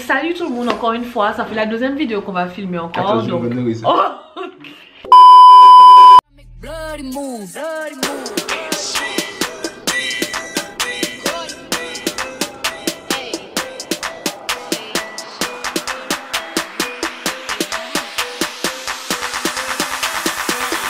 salut tout le monde encore une fois, ça fait la deuxième vidéo qu'on va filmer encore. Attends, donc... Bloody move, bloody move.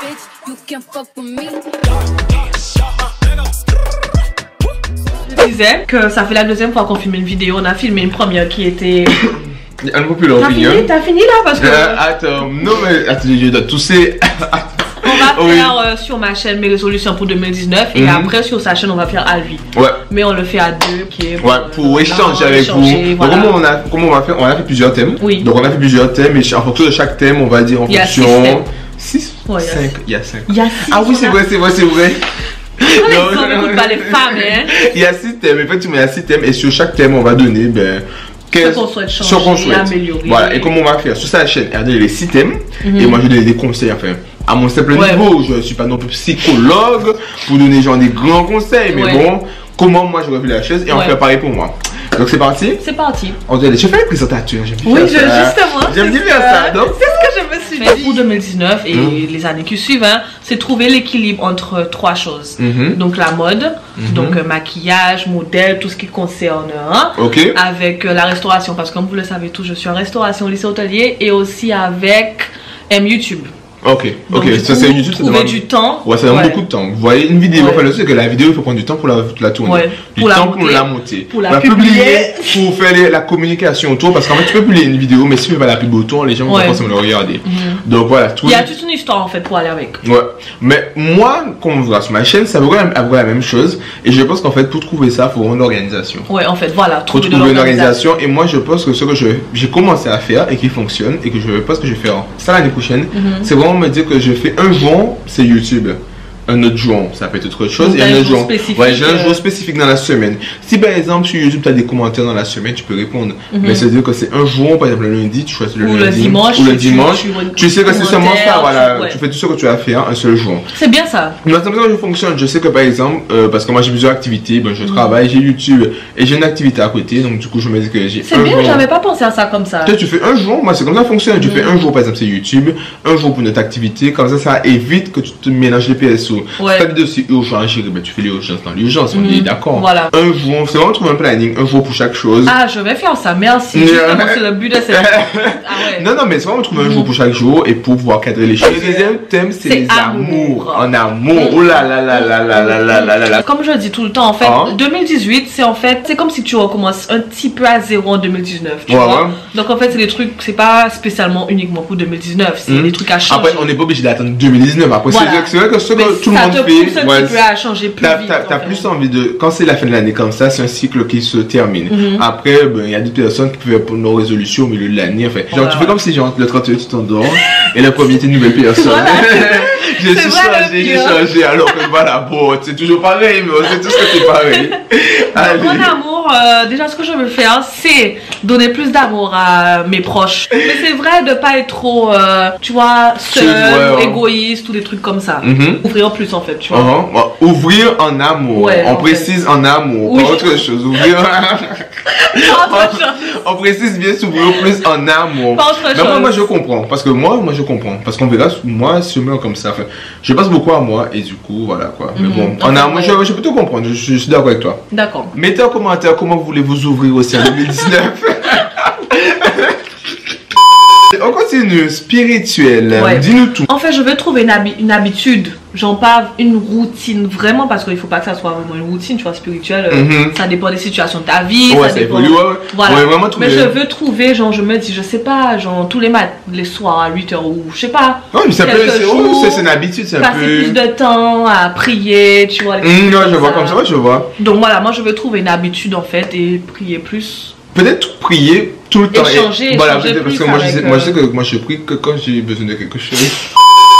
Bitch, you can fuck with me. Je disais que ça fait la deuxième fois qu'on filme une vidéo. On a filmé une première qui était... Un peu plus long. T'as fini là parce que... Attends, non mais attends, je dois tousser. On va faire sur ma chaîne mes résolutions pour 2019 et après sur sa chaîne on va faire à lui. Ouais. Mais on le fait à deux qui est pour échanger avec vous. Voilà. Donc, comment on va faire? On a fait plusieurs thèmes. Oui. Donc on a fait plusieurs thèmes et en fonction de chaque thème on va dire en fonction. 6 ouais, 5. Il y a 5. Il y a 6. Ah oui c'est vrai. On n'écoute pas les femmes hein. Il y a 6 thèmes, effectivement il y a 6 thèmes et sur chaque thème on va donner ce qu'on souhaite changer, améliorer. Voilà, et comment on va faire sur sa chaîne, elle donne les 6 thèmes et moi je donne des conseils enfin. À mon simple niveau, je ne suis pas non plus psychologue pour donner genre des grands conseils, mais bon, comment moi j'aurais vu la chose et on fait pareil pour moi. Donc c'est parti? C'est parti. Je fais le présentateur, j'aime bien justement. J'aime bien faire ça, donc c'est ce que je me suis dit. Pour 2019 et les années qui suivent, c'est trouver l'équilibre entre 3 choses. Donc la mode, donc maquillage, modèle, tout ce qui concerne, avec la restauration, parce que comme vous le savez tous, je suis en restauration au lycée hôtelier et aussi avec YouTube. Ok, ça c'est YouTube, ça demande du temps. Ouais, ça demande beaucoup de temps. Vous voyez une vidéo, enfin le truc c'est que la vidéo il faut prendre du temps pour la tourner, du temps pour la monter, pour la publier, pour faire la communication autour, parce qu'en fait tu peux publier une vidéo mais si tu fais pas la pub autour, les gens vont pas forcément le regarder. Donc voilà, il y a toute une histoire en fait pour aller avec. Ouais, mais moi, comme on voit sur ma chaîne, ça va avoir la même chose et je pense qu'en fait pour trouver ça, il faut une organisation. Ouais, en fait, voilà, trouver une organisation et moi je pense que ce que j'ai commencé à faire et qui fonctionne et que je pense que je vais faire ça l'année prochaine, c'est vraiment me dire que je fais un jour c'est YouTube, un autre jour ça peut être autre chose et un autre jour j'ai un jour spécifique dans la semaine. Si par exemple sur YouTube tu as des commentaires dans la semaine tu peux répondre, mais c'est à dire que c'est un jour, par exemple le lundi tu choisis le lundi ou le dimanche, tu sais que c'est seulement ça, voilà, tu fais tout ce que tu as fait un seul jour. C'est bien ça. Moi comme ça je fonctionne, je sais que par exemple parce que moi j'ai plusieurs activités, je travaille, j'ai YouTube et j'ai une activité à côté, donc du coup je me dis que j'ai c'est bien, j'avais pas pensé à ça comme ça. Tu fais un jour, moi c'est comme ça fonctionne, tu fais un jour par exemple c'est YouTube, un jour pour notre activité, comme ça évite que tu te mélanges les PSO. Ta vidéo c'est urgent, tu fais l'urgence dans l'urgence, on est d'accord. Voilà. Un jour, c'est vraiment trouver un planning, un jour pour chaque chose. Ah, je vais faire ça, merci. Justement, c'est le but de cette Non, mais c'est vraiment trouver un jour pour chaque jour et pour pouvoir cadrer les choses. Le deuxième thème, c'est les amours. En amour, oh là là là là là là là là là. Comme je dis tout le temps, en fait, 2018, c'est comme si tu recommences un petit peu à zéro en 2019, tu vois. Donc en fait, c'est des trucs, c'est pas spécialement uniquement pour 2019, c'est des trucs à changer. Après, on n'est pas obligé d'attendre 2019. Après, c'est vrai que ce que tout le monde fait, t'as plus envie de, quand c'est la fin de l'année comme ça, c'est un cycle qui se termine. Après, il y a d'autres personnes qui peuvent faire nos résolutions au milieu de l'année. Enfin, genre, tu fais comme si genre, le 31 tu t'endors et le premier t'es une nouvelle personne. J'ai changé, alors que voilà, bon, c'est toujours pareil, mais on sait tous que c'est pareil. Mon amour, déjà ce que je veux faire, c'est donner plus d'amour à mes proches. Mais c'est vrai de pas être trop, tu vois, seul, égoïste ou des trucs comme ça. Ouvrir plus en fait, tu vois. Ouvrir en amour, on précise en amour, pas autre chose. Ouvrir on précise bien s'ouvrir plus en amour. Mais moi je comprends, parce que moi je comprends, parce qu'on verra moi sûrement comme ça. Enfin, je pense beaucoup à moi et du coup voilà quoi. Mais bon, en amour je peux tout comprendre, je suis d'accord avec toi. D'accord. Mettez en commentaire comment voulez-vous ouvrir aussi en 2019. On continue, spirituel, dis-nous tout. En fait, je veux trouver une habitude, genre pas une routine, vraiment, parce qu'il faut pas que ça soit vraiment une routine, tu vois, spirituelle, ça dépend des situations de ta vie, ça dépend... Voilà, vraiment trouver... mais je veux trouver, genre, je me dis, je sais pas, genre, tous les soirs à 8h ou, je sais pas, c'est une habitude, c'est un peu... Passer plus de temps à prier, tu vois. Non, je vois comme ça, je vois. Donc voilà, moi, je veux trouver une habitude, en fait, et prier plus. Peut-être prier tout le temps. Échanger, voilà, parce que moi je sais que moi je prie que quand j'ai besoin de quelque chose.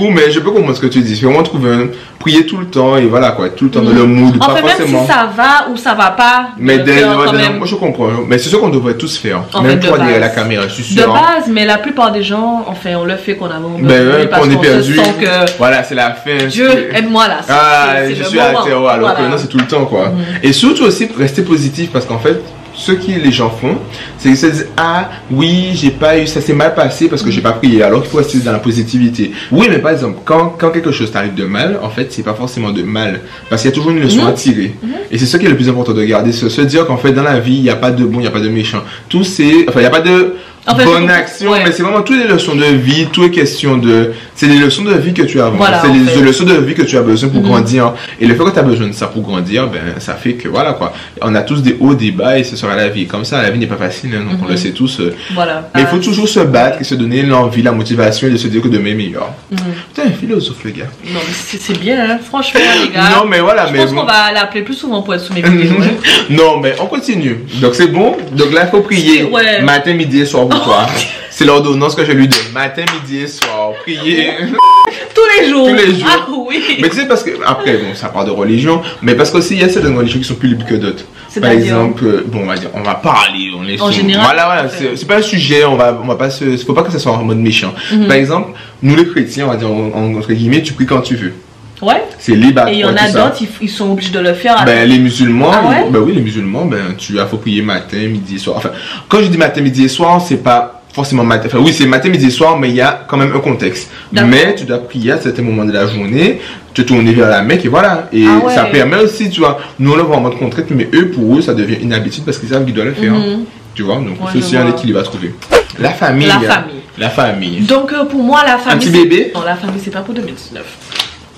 Mais je peux comprendre ce que tu dis. C'est vraiment trouver prier tout le temps et voilà quoi, tout le temps dans le mood. En fait, même si ça va ou ça va pas. Mais moi je comprends. Mais c'est ce qu'on devrait tous faire. Même toi derrière la caméra, je suis sûr. De base, mais la plupart des gens, enfin, on le fait qu'on a besoin. Parce qu'on est perdu. Voilà, c'est la fin. Dieu, aide-moi là. Ah, je suis à terre alors que non, c'est tout le temps quoi. Et surtout aussi rester positif parce qu'en fait, ce que les gens font, c'est qu'ils se disent ah oui j'ai pas eu, ça s'est mal passé parce que j'ai pas prié, alors qu'il faut rester dans la positivité. Oui mais par exemple quand quelque chose t'arrive de mal, en fait c'est pas forcément de mal, parce qu'il y a toujours une leçon à tirer. Et c'est ça qui est le plus important de garder, se dire qu'en fait dans la vie il n'y a pas de bon, il n'y a pas de méchant, tout c'est, enfin il n'y a pas de bonne action, mais c'est vraiment toutes les leçons de vie, toutes les questions de, c'est les leçons de vie que tu as, voilà, c'est les leçons de vie que tu as besoin pour grandir, et le fait que tu as besoin de ça pour grandir, ben ça fait que voilà quoi, on a tous des hauts, des bas, et ce sera la vie comme ça. La vie n'est pas facile, hein, donc on le sait tous, voilà. Mais il faut toujours se battre et se donner l'envie, la motivation, et de se dire que demain est meilleur. Putain, un philosophe le gars. Non mais c'est bien, hein, franchement les gars. Non mais voilà, je pense qu'on va l'appeler plus souvent pour être sous mes vidéos. Non mais on continue, donc c'est bon, donc là il faut prier matin, midi et soir pour toi. C'est l'ordonnance que je lui donne. Matin, midi et soir. Prier. Tous les jours. Tous les jours. Ah oui. Mais tu sais, parce que, après, bon, ça part de religion, mais parce qu'aussi, il y a certaines religions qui sont plus libres que d'autres. Par exemple, bon, on va parler, on est en général. Voilà, c'est pas un sujet, on va pas faut pas que ça soit en mode méchant. Par exemple, nous les chrétiens, on va dire, entre guillemets, tu pries quand tu veux. Ouais. C'est libre. Et il y en a d'autres, ils sont obligés de le faire. Ben, les musulmans, ben oui, les musulmans, ben, faut prier matin, midi et soir. Enfin, quand je dis matin, midi et soir, c'est pas forcément matin, enfin oui c'est matin, midi et soir, mais il y a quand même un contexte. Mais tu dois prier à certains moments de la journée, te tourner vers la Mecque et voilà. Et ça permet aussi, tu vois, nous on le voit en mode contrainte, mais eux pour eux ça devient une habitude parce qu'ils savent qu'ils doivent le faire. Tu vois, donc c'est aussi un équilibre à trouver. La famille. La famille. Donc pour moi la famille. Un petit bébé. Non, la famille c'est pas pour 2019.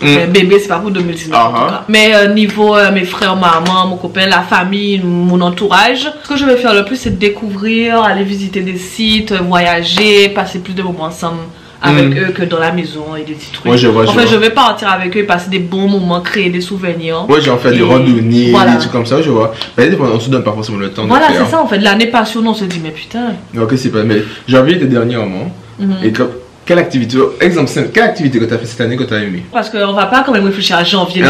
Bébé c'est pas pour 2019 en tout cas. Mais niveau mes frères, maman, mon copain, la famille, mon entourage, ce que je vais faire le plus c'est découvrir, aller visiter des sites, voyager, passer plus de moments ensemble avec eux que dans la maison et des petits trucs. Je vais partir avec eux et passer des bons moments, créer des souvenirs. Ouais, j'ai en fait des randonnées, des trucs comme ça, je vois. Mais on se donne pas forcément le temps de faire. Voilà, c'est ça en fait. L'année passionnée, on se dit mais putain. Ok, c'est pas. Mais j'ai envie de dernièrement. Et comme quelle activité, exemple, quelle activité que tu as fait cette année que tu as aimé? Parce qu'on va pas quand même réfléchir à janvier.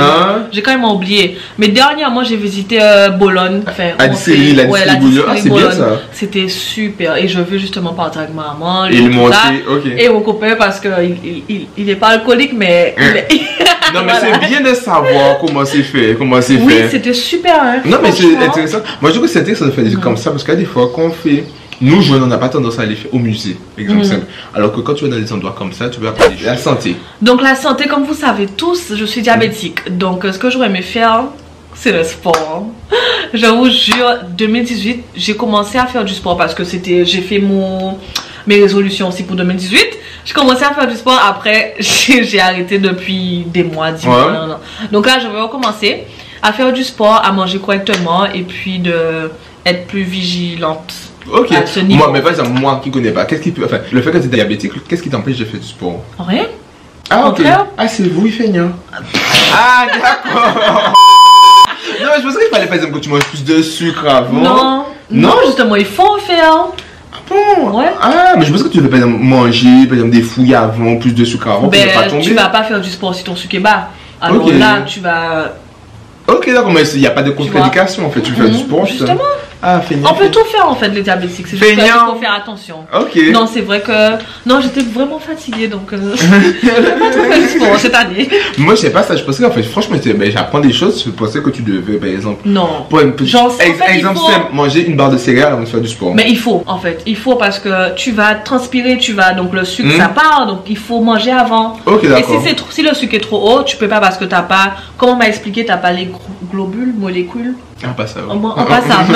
J'ai quand même oublié. Mais dernièrement, j'ai visité Bologne. Enfin, c'est bien ça. C'était super. Et je veux justement partir avec ma maman. Et moi aussi, ok. Et mon copain parce qu'il n'est pas alcoolique, mais. Non, mais c'est bien de savoir comment c'est fait. Oui, c'était super. Hein, non, mais c'est intéressant. Moi, je trouve que c'est intéressant de faire des trucs comme ça parce qu'il y a des fois qu'on fait. Nous, jeunes, on n'a pas tendance à aller au musée, exemple simple. Alors que quand tu vas dans des endroits comme ça, tu vas apprendre la santé. Donc la santé, comme vous savez tous, je suis diabétique. Donc ce que j'aurais aimé faire, c'est le sport. Je vous jure, 2018, j'ai commencé à faire du sport parce que j'ai fait mes résolutions aussi pour 2018. J'ai commencé à faire du sport, après j'ai arrêté depuis des mois, 10 mois. Non. Donc là, je vais recommencer à faire du sport, à manger correctement et puis être plus vigilante. Ok, mais par exemple, moi qui connais pas, le fait que tu es diabétique, qu'est-ce qui t'empêche de faire du sport? Rien. Ah ok, c'est vous, il fait rien. Ah d'accord. Non, mais je pensais qu'il fallait par exemple que tu manges plus de sucre avant. Non, justement, il faut en faire. Ah bon? Ouais. Ah, mais je pensais que tu devais par exemple manger des fouilles avant, plus de sucre avant, pour ne pas tomber. Tu vas pas faire du sport si ton sucre est bas. Alors là, tu vas... Ok, d'accord, mais il n'y a pas de contre-indication en fait, tu fais du sport. Justement. Ah, feignant. On peut tout faire en fait, les diabétiques. C'est juste qu'il faut faire attention. Ok. Non, c'est vrai que. Non, j'étais vraiment fatiguée donc. Je n'ai pas trop fait du sport cette année. Moi, je sais pas ça. Je pensais qu'en fait, franchement, j'apprends des choses. Je pensais que tu devais, par exemple. Non. Pour une petite. Exemple simple, manger une barre de céréales avant de faire du sport. Mais il faut, en fait. Il faut parce que tu vas transpirer, donc le sucre ça part, donc il faut manger avant. Ok, d'accord. Et si le sucre est trop haut, tu peux pas parce que t'as pas. Comment on m'a expliqué, t'as pas les globules, molécules. Ah, pas ça. Pas ça.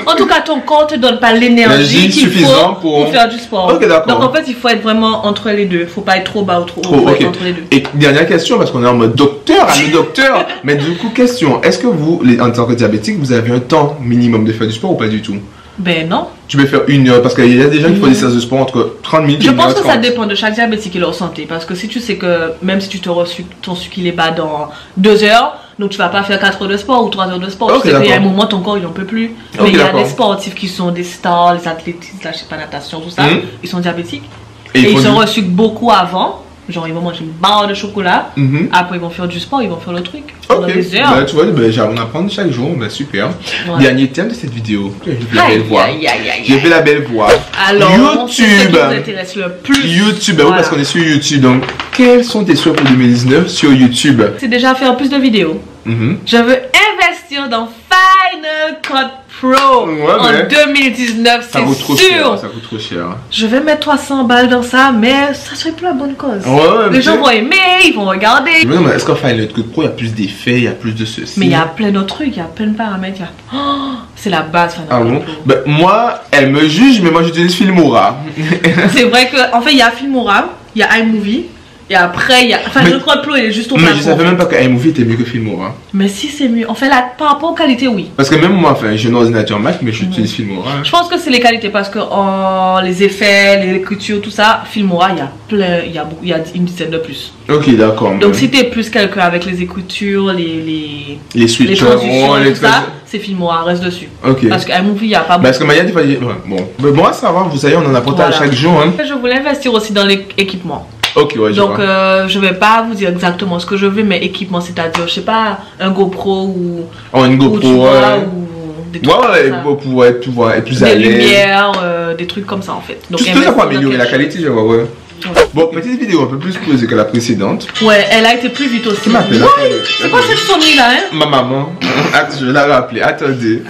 En tout cas, ton corps te donne pas l'énergie qu'il faut pour faire du sport. Ok, d'accord. Donc en fait, il faut être vraiment entre les deux. Il faut pas être trop bas ou trop haut. Il faut être entre les deux. Et dernière question, parce qu'on est en mode docteur, ami docteur. Mais du coup, question, est-ce que vous, en tant que diabétique, vous avez un temps minimum de faire du sport ou pas du tout? Ben non. Tu peux faire 1 heure, parce qu'il y a des gens qui font des séances de sport entre 30 minutes et 1 heure. Je pense que ça dépend de chaque diabétique et leur santé. Parce que si tu sais que même si ton sucre il est bas dans 2 heures, donc tu vas pas faire 4 heures de sport ou 3 heures de sport. Tu sais qu'il y a un moment ton corps il en peut plus. Mais il y a des sportifs qui sont des stars, les athlétistes, je sais pas, natation, tout ça, ils sont diabétiques. Et ils se resucrent beaucoup avant. Genre ils vont manger une barre de chocolat, après ils vont faire du sport, ils vont faire le truc pendant des heures. Tu vois, on apprend chaque jour, super. Ouais. Dernier thème de cette vidéo, j'ai fait la belle voix. J'ai fait la belle voix. Alors, YouTube, c'est ce qui nous intéresse le plus. YouTube, oui, parce qu'on est sur YouTube. Donc, quels sont tes souhaits pour 2019 sur YouTube? C'est déjà faire plus de vidéos. Je veux investir dans Final Cut Pro en 2019, c'est sûr. Ça coûte trop cher. Je vais mettre 300 balles dans ça, mais ça serait pour la bonne cause. Ouais, les gens vont aimer, ils vont regarder. Mais non, mais est-ce qu'en Final Cut Pro, il y a plus d'effets, il y a plus de ceci? Mais il y a plein d'autres trucs, il y a plein de paramètres. Oh, c'est la base Final Cut Pro. Ben, moi, elle me juge, mais moi j'utilise Filmora. C'est vrai qu'en fait, il y a Filmora, il y a iMovie. Et après, il y a. Enfin, Final Cut Pro, il est juste au plafond. Mais je savais même pas que iMovie était mieux que Filmora. Mais si, c'est mieux. En fait, là, par rapport aux qualités, oui. Parce que même moi, enfin, j'ai un ordinateur Mac, mais j'utilise Filmora. Je pense que c'est les qualités parce que les effets, l'écriture, tout ça, Filmora, il y a plein. Il y a une dizaine de plus. Ok, d'accord. Donc, si t'es plus quelqu'un avec les écritures, les switches, et tout ça, c'est Filmora, reste dessus. Ok. Parce qu'iMovie, il n'y a pas beaucoup. Parce que Maya, des fois, bon. Mais bon, à savoir, vous savez, on en apporte chaque jour. Hein. Je voulais investir aussi dans l'équipement. Ok, ouais, donc je vais pas vous dire exactement ce que je veux, mais équipement, c'est-à-dire, je sais pas, un GoPro ou une GoPro, ou des trucs pour pouvoir être plus à l'aise. Des lumières, des trucs comme ça en fait. Donc, tout ça pour améliorer la qualité, je vois, ouais. Bon, petite vidéo un peu plus posée que la précédente. Ouais, elle a été plus vite aussi. Qui m'appelle? C'est quoi cette sonnerie là, hein? Ma maman. Je vais la rappeler, attendez.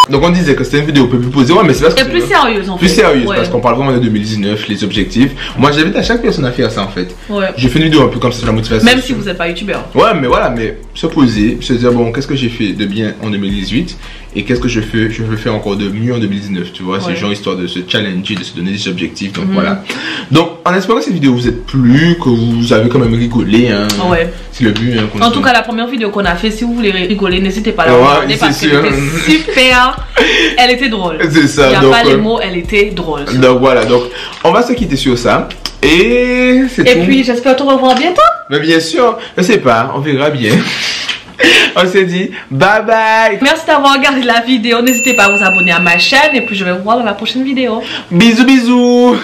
Donc on disait que c'était une vidéo un peu plus posée, ouais, mais c'est parce que plus sérieuse en fait. Plus sérieuse, parce qu'on parle vraiment de 2019, les objectifs. Moi j'invite à chaque personne à faire ça en fait. Ouais. J'ai fait une vidéo un peu comme ça sur la motivation. Même si vous n'êtes pas youtubeur. Ouais, mais voilà, mais se poser, se dire bon, qu'est-ce que j'ai fait de bien en 2018 et qu'est-ce que je veux faire encore de mieux en 2019, tu vois. C'est genre histoire de se challenger, de se donner des objectifs, donc voilà. Donc en espérant que cette vidéo vous ait plu, que vous avez quand même rigolé, hein. Ouais. C'est le but. Hein, en tout cas, la première vidéo qu'on a fait, si vous voulez rigoler, n'hésitez pas à la regarder parce qu'elle était super. Elle était drôle. C'est ça. Il n'y a pas les mots, elle était drôle. Donc voilà, donc on va se quitter sur ça. Et c'est tout. Et puis j'espère te revoir bientôt. Mais bien sûr, je sais pas, on verra bien. On s'est dit bye bye. Merci d'avoir regardé la vidéo. N'hésitez pas à vous abonner à ma chaîne. Et puis je vais vous voir dans la prochaine vidéo. Bisous bisous.